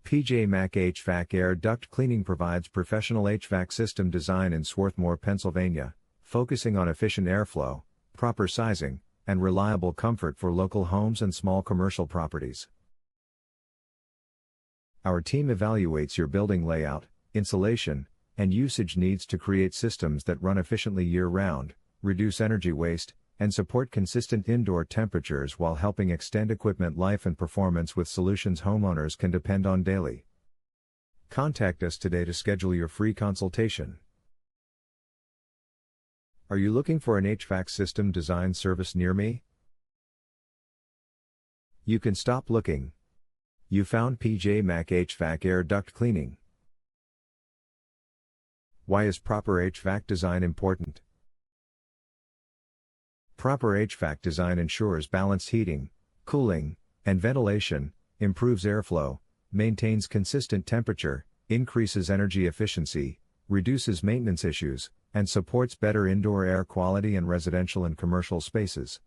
PJ Mac HVAC Air Duct Cleaning provides professional HVAC system design in Swarthmore, Pennsylvania, focusing on efficient airflow, proper sizing, and reliable comfort for local homes and small commercial properties. Our team evaluates your building layout, insulation, and usage needs to create systems that run efficiently year-round, reduce energy waste, and support consistent indoor temperatures while helping extend equipment life and performance with solutions homeowners can depend on daily. Contact us today to schedule your free consultation. Are you looking for an HVAC system design service near me? You can stop looking. You found PJ Mac HVAC Air Duct Cleaning. Why is proper HVAC design important? Proper HVAC design ensures balanced heating, cooling, and ventilation, improves airflow, maintains consistent temperature, increases energy efficiency, reduces maintenance issues, and supports better indoor air quality in residential and commercial spaces.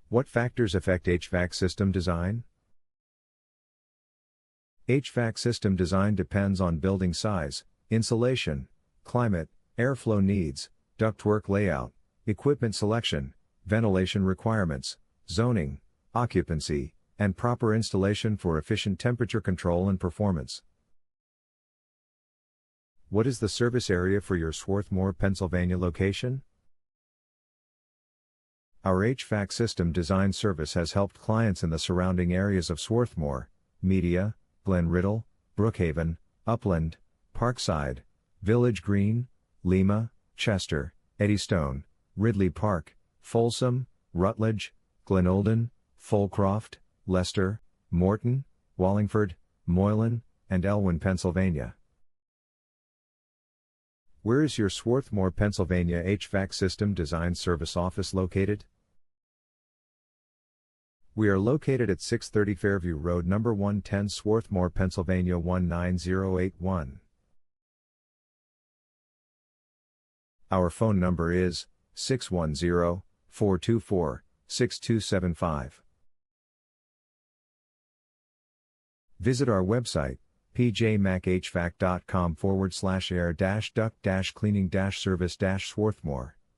What factors affect HVAC system design? HVAC system design depends on building size, insulation, climate, airflow needs, ductwork layout, equipment selection, ventilation requirements, zoning, occupancy, and proper installation for efficient temperature control and performance. What is the service area for your Swarthmore, Pennsylvania location? Our HVAC system design service has helped clients in the surrounding areas of Swarthmore, Media, Glen Riddle, Brookhaven, Upland, Parkside, Village Green, Lima, Chester, Eddystone, Ridley Park, Folsom, Rutledge, Glenolden, Fulcroft, Leicester, Morton, Wallingford, Moylan, and Elwyn, Pennsylvania. Where is your Swarthmore, Pennsylvania HVAC system design service office located? We are located at 630 Fairview Road, number 110, Swarthmore, Pennsylvania 19081. Our phone number is 610-424-6275. Visit our website, pjmachvac.com/air-duct-cleaning-service-Swarthmore.